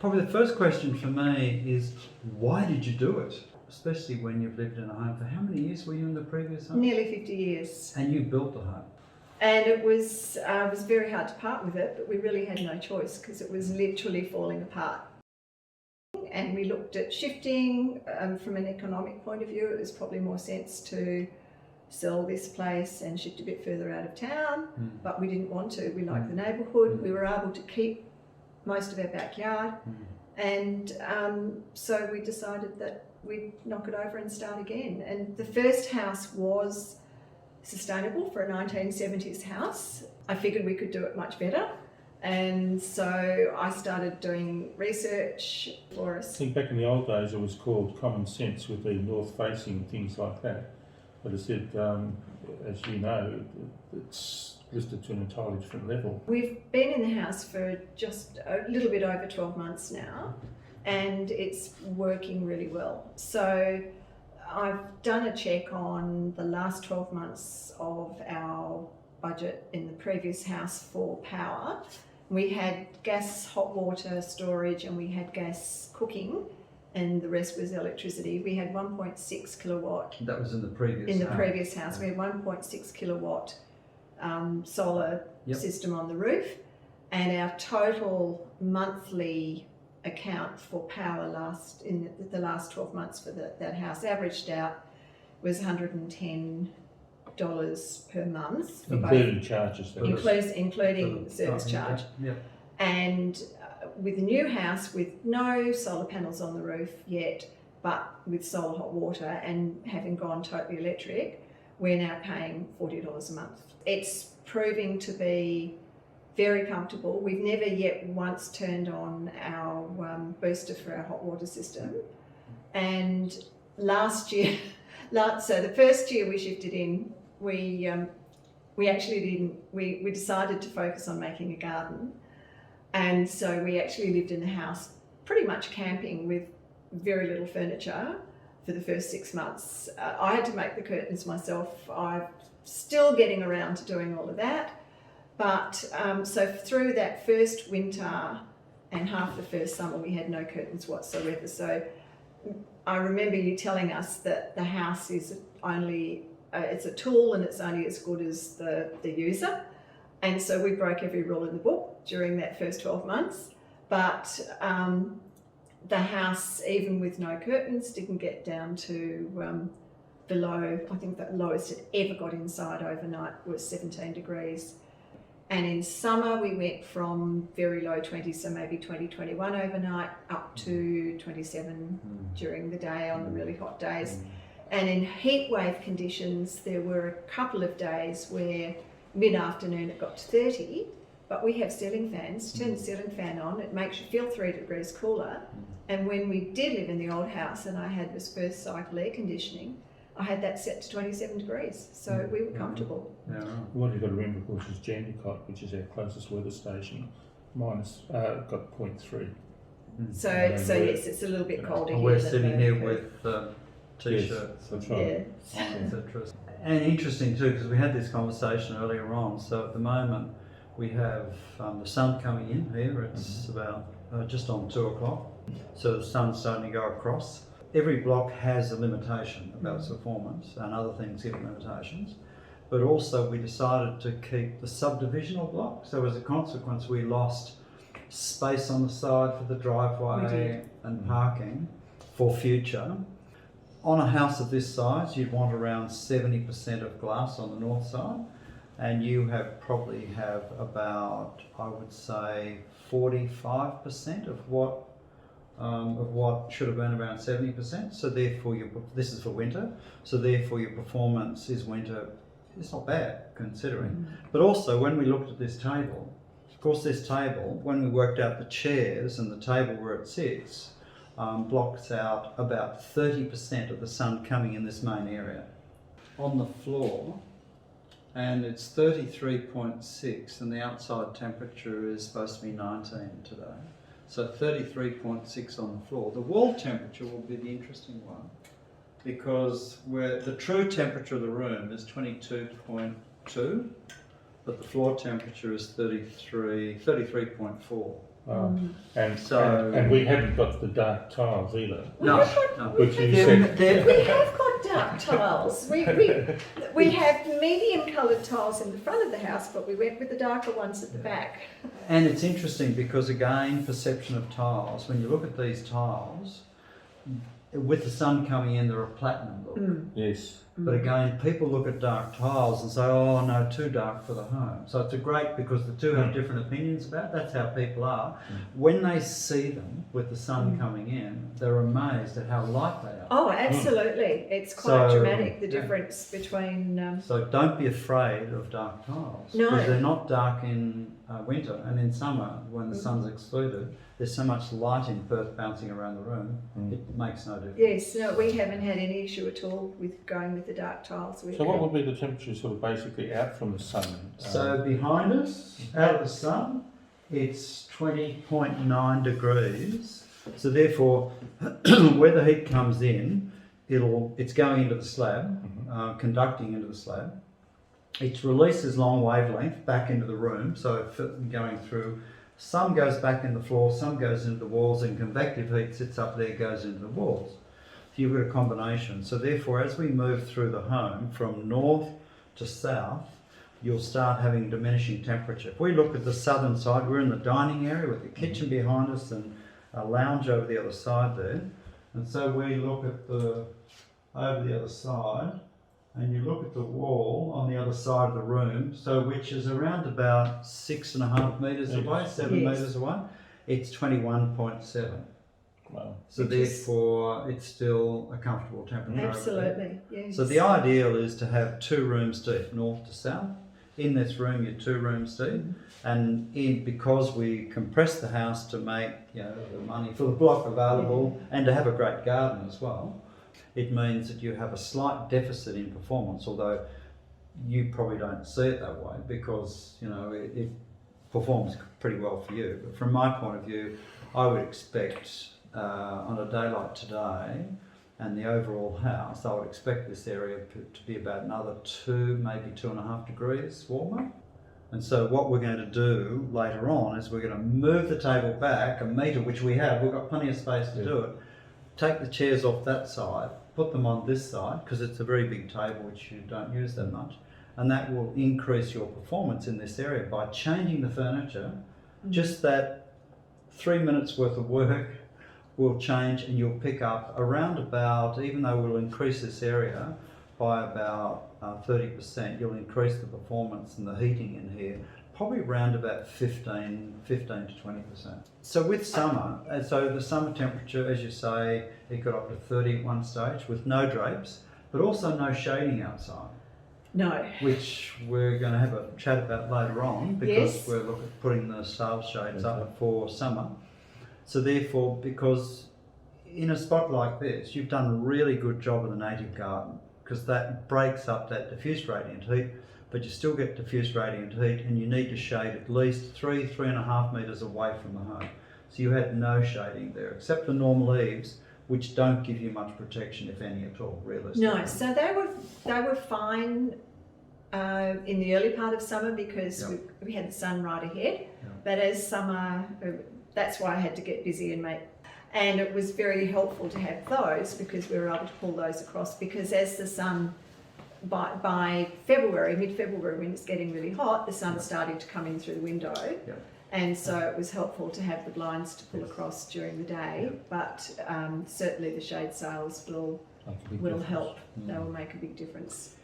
Probably the first question for me is, why did you do it? Especially when you've lived in a home for how many years were you in the previous home? Nearly 50 years. And you built the home. And it was very hard to part with it, but we really had no choice because it was literally falling apart. And we looked at shifting. From an economic point of view, it was probably more sense to sell this place and shift a bit further out of town, but we didn't want to. We liked the neighbourhood. We were able to keep most of our backyard, and so we decided that we'd knock it over and start again. And the first house was sustainable for a 1970s house. I figured we could do it much better, and so I started doing research for us. I think back in the old days it was called common sense with the north facing, things like that. But I said, as you know, it's listed to an entirely different level. We've been in the house for just a little bit over 12 months now, and it's working really well. So I've done a check on the last 12 months of our budget in the previous house for power. We had gas, hot water storage, and we had gas cooking, and the rest was electricity. We had 1.6 kilowatt. That was in the previous In the house. previous house, we had 1.6 kilowatt solar system on the roof, and our total monthly account for power in the last 12 months for that house averaged out was $110 per month. Including charges. Including service charge. And with the new house, with no solar panels on the roof yet, but with solar hot water and having gone totally electric, we're now paying $40 a month. It's proving to be very comfortable. We've never yet once turned on our booster for our hot water system. And last year, so the first year we shifted in, we decided to focus on making a garden. And so we actually lived in the house pretty much camping with very little furniture for the first 6 months. I had to make the curtains myself. I'm still getting around to doing all of that. But so through that first winter and half the first summer, we had no curtains whatsoever. So I remember you telling us that the house is only, it's a tool and it's only as good as the user. And so we broke every rule in the book during that first 12 months. But the house, even with no curtains, didn't get down to below, I think the lowest it ever got inside overnight was 17 degrees. And in summer, we went from very low 20s, so maybe 20, 21 overnight, up to 27 during the day on the really hot days. And in heat wave conditions, there were a couple of days where mid-afternoon it got to 30, but we have ceiling fans. Turn the ceiling fan on, it makes you feel 3 degrees cooler. And when we did live in the old house and I had this first cycle air conditioning, I had that set to 27 degrees, so we were comfortable. What you've got to remember, of course, is Jandakot, which is our closest weather station, got 0.3. So yes, it's a little bit colder here. We're sitting here with t-shirts, that's right. etc. And interesting too, because we had this conversation earlier on. So at the moment, we have the sun coming in here. It's about just on 2 o'clock. So the sun's starting to go across. Every block has a limitation about its performance, and other things give limitations. But also we decided to keep the subdivisional block. So as a consequence, we lost space on the side for the driveway and parking for future. On a house of this size, you'd want around 70% of glass on the north side, and you probably have about, I would say, 45% of what should have been around 70%. So therefore, this is for winter. So therefore, your performance is winter. It's not bad considering. But also, when we looked at this table, of course, this table, when we worked out the chairs and the table where it sits, blocks out about 30% of the sun coming in this main area. On the floor, and it's 33.6, and the outside temperature is supposed to be 19 today. So 33.6 on the floor. The wall temperature will be the interesting one, because the true temperature of the room is 22.2, but the floor temperature is 33.4. And So- and we haven't got the dark tiles either. No, no. Which you They're- said. they're- We have got dark tiles. We have medium coloured tiles in the front of the house, but we went with the darker ones at the back. And it's interesting because, again, perception of tiles, when you look at these tiles, with the sun coming in, they're a platinum look. Yes. But again, people look at dark tiles and say, oh no, too dark for the home. So it's a great, because the two have different opinions about it. That's how people are. When they see them with the sun coming in, they're amazed at how light they are. Oh, absolutely. It's quite So, dramatic, the yeah. difference between... So don't be afraid of dark tiles. No. Because they're not dark in winter, and in summer, when the sun's excluded, there's so much light in Perth bouncing around the room, it makes no difference. Yes, no, we haven't had any issue at all with going with the dark tiles. So what would be the temperature sort of basically out from the sun? So behind us, out of the sun, it's 20.9 degrees. So therefore, where the heat comes in, it's going into the slab, conducting into the slab. It releases long wavelength back into the room, so going through. Some goes back in the floor, some goes into the walls, and convective heat sits up there, goes into the walls. So you've got a combination. So therefore, as we move through the home from north to south, you'll start having diminishing temperature. If we look at the southern side, we're in the dining area with the kitchen behind us and a lounge over the other side there. And so we look at over the other side, and you look at the wall on the other side of the room, so which is around about 6.5 metres away, 7 Yes. metres away, it's 21.7. Wow. So Which is- therefore, it's still a comfortable temperature. over there. Absolutely, yes. So the ideal is to have 2 rooms deep, north to south. In this room, you're 2 rooms deep, and because we compress the house to make the money for the block available and to have a great garden as well, it means that you have a slight deficit in performance. Although you probably don't see it that way because it performs pretty well for you. But from my point of view, I would expect on a day like today, and the overall house, I would expect this area to be about another 2, maybe 2.5 degrees warmer. And so what we're going to do later on is we're going to move the table back a metre, which we've got plenty of space to do it, take the chairs off that side, put them on this side, because it's a very big table which you don't use that much, and that will increase your performance in this area by changing the furniture. Just that 3 minutes worth of work will change, and you'll pick up around about, even though we'll increase this area by about 30%, you'll increase the performance and the heating in here probably around about 15 to 20%. So with summer, so the summer temperature, as you say, it got up to 30 at one stage with no drapes, but also no shading outside. No. Which we're going to have a chat about later on, because Yes. we're looking at putting the sail shades up for summer. So therefore, because in a spot like this, you've done a really good job of the native garden, because that breaks up that diffuse radiant heat, but you still get diffuse radiant heat, and you need to shade at least 3.5 metres away from the home. So you had no shading there, except the normal leaves, which don't give you much protection, if any at all, realistically. No, so they were fine in the early part of summer because we had the sun right ahead. But as summer, that's why I had to get busy and it was very helpful to have those because we were able to pull those across, because as the sun, by February, mid-February, when it's getting really hot, the sun's starting to come in through the window. And so it was helpful to have the blinds to pull across during the day, but certainly the shade sails will help. They will make a big difference.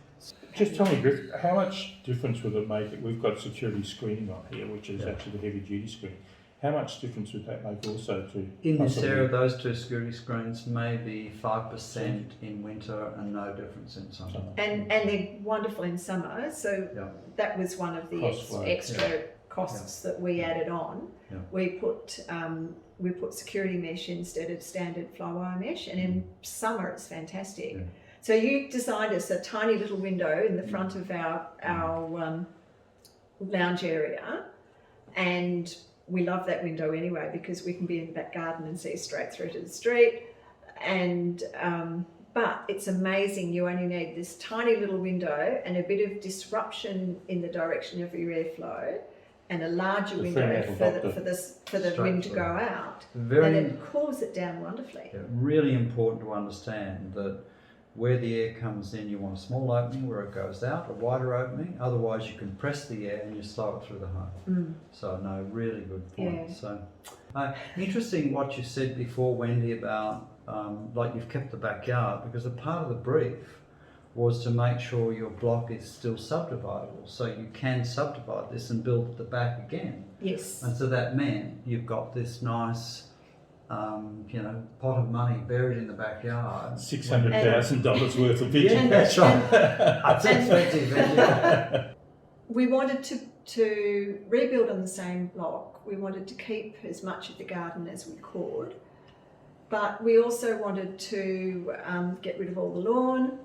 Just tell me, Griff, how much difference would it make? We've got security screening on here, which is actually the heavy duty screen. How much difference would that make also to... In this area, those 2 security screens may be 5% in winter and no difference in summer. And they're wonderful in summer, so that was one of the extra costs that we added on. We put security mesh instead of standard fly wire mesh, and in summer it's fantastic. So you designed us a tiny little window in the front of our lounge area, and we love that window anyway because we can be in the back garden and see straight through to the street. And but it's amazing, you only need this tiny little window and a bit of disruption in the direction of your airflow, and a larger The window Fremantle doctor. for the Straight wind to through. go out, Very and it cools it down wonderfully. really important to understand that where the air comes in, you want a small opening. Where it goes out, a wider opening. Otherwise, you compress the air and you slow it through the home. So, no, really good point. Yeah. So, interesting what you said before, Wendy, about like you've kept the backyard, because a part of the brief was to make sure your block is still subdividable, so you can subdivide this and build at the back again. Yes. And so that meant you've got this nice, pot of money buried in the backyard. $600,000 worth of vision. Yeah, that's right. That's expensive. Isn't We wanted to rebuild on the same block. We wanted to keep as much of the garden as we could, but we also wanted to get rid of all the lawn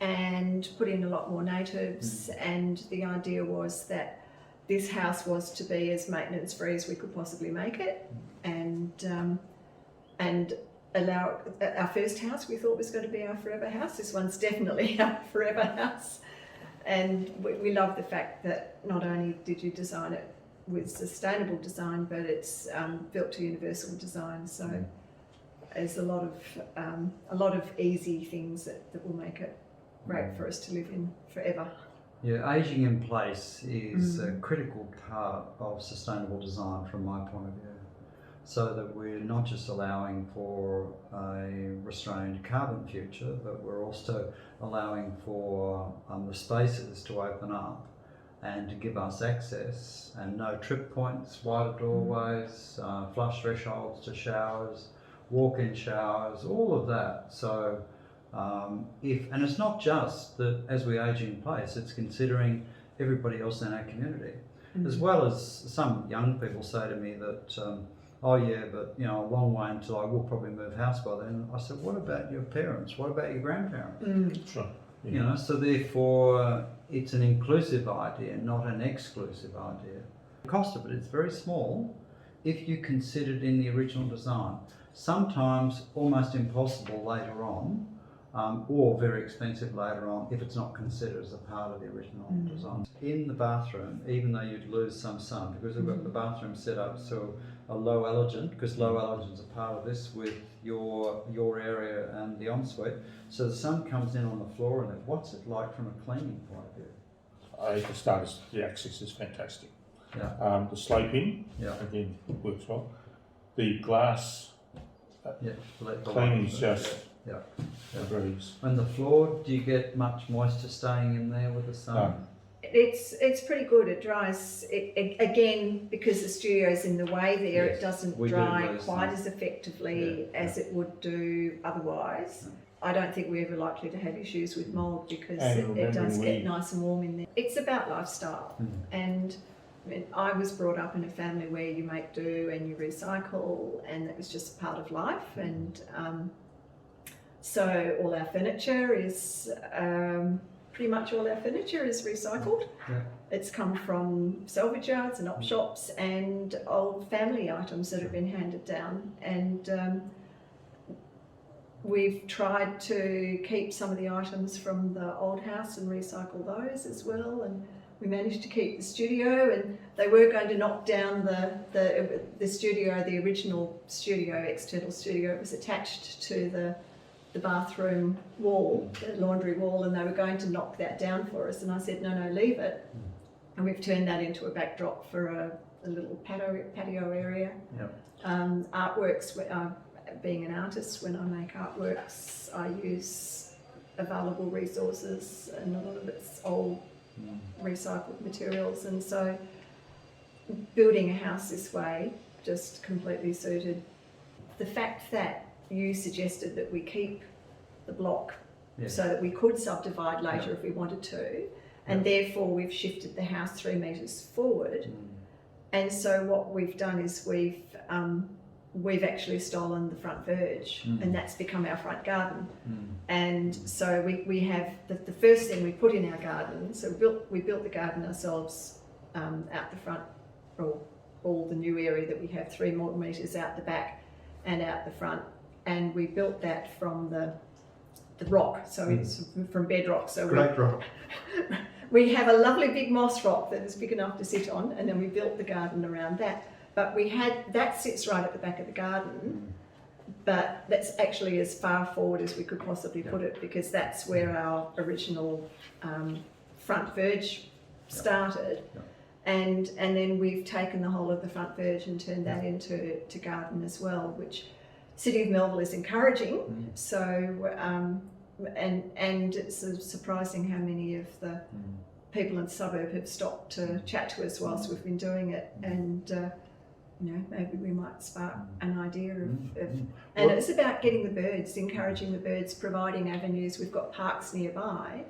and put in a lot more natives. And the idea was that this house was to be as maintenance free as we could possibly make it, and allow our first house we thought was going to be our forever house. This one's definitely our forever house. And we love the fact that not only did you design it with sustainable design, but it's built to universal design. So there's a lot of easy things that will make it great for us to live in forever. Yeah, ageing in place is a critical part of sustainable design from my point of view. So that we're not just allowing for a restrained carbon future, but we're also allowing for the spaces to open up and to give us access, and no trip points, wider doorways, flush thresholds to showers, walk-in showers, all of that. So and it's not just that as we age in place, it's considering everybody else in our community, as well as some young people say to me that, oh yeah, but a long way until I will probably move house by then. I said, what about your parents? What about your grandparents? Sure. Yeah. So therefore it's an inclusive idea, not an exclusive idea. The cost of it is very small if you considered in the original design. Sometimes almost impossible later on, or very expensive later on if it's not considered as a part of the original design. In the bathroom, even though you'd lose some sun, because we've got the bathroom set up so a low allergen, because low allergens are part of this with your area and the ensuite, so the sun comes in on the floor and what's it like from a cleaning point of view? For starters, the access is fantastic. Yeah. The sloping, again, works well. The glass cleaning is just a breeze. And the floor, do you get much moisture staying in there with the sun? It's pretty good. It dries. It again, because the studio's in the way there, it doesn't dry quite as effectively as it would do otherwise. I don't think we're ever likely to have issues with mould because it does get nice and warm in there. It's about lifestyle, and I was brought up in a family where you make do and you recycle, and it was just part of life. And so all our furniture is pretty much all our furniture is recycled. It's come from salvage yards and op shops and old family items that have been handed down, and we've tried to keep some of the items from the old house and recycle those as well. And we managed to keep the studio, and they were going to knock down the studio, the original studio, external studio. It was attached to the bathroom wall, the laundry wall, and they were going to knock that down for us. And I said, no, leave it. And we've turned that into a backdrop for a little patio area. Artworks, being an artist, when I make artworks, I use available resources, and a lot of it's old recycled materials. And so building a house this way just completely suited. The fact that you suggested that we keep the block so that we could subdivide later if we wanted to, and therefore we've shifted the house 3 metres forward. And so what we've done is we've actually stolen the front verge, and that's become our front garden. And so we have the first thing we put in our garden, so we built the garden ourselves out the front, or all the new area that we have, 3 more metres out the back and out the front. And we built that from the rock, so it's from bedrock. So Great rock. We have a lovely big moss rock that is big enough to sit on, and then we built the garden around that. But that sits right at the back of the garden, but that's actually as far forward as we could possibly put it, because that's where our original front verge started. And then we've taken the whole of the front verge and turned that into garden as well, which City of Melville is encouraging. So and it's sort of surprising how many of the people in the suburb have stopped to chat to us whilst we've been doing it, and you know, maybe we might spark an idea of and it's about getting the birds, encouraging the birds, providing avenues. We've got parks nearby,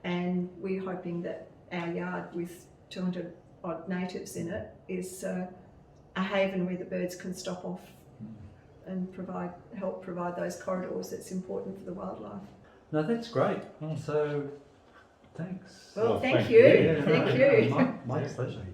and we're hoping that our yard with 200 odd natives in it is a haven where the birds can stop off and help provide those corridors that's important for the wildlife. No, that's great. So, thanks. Well, thank thank you. you. Thank you. My pleasure.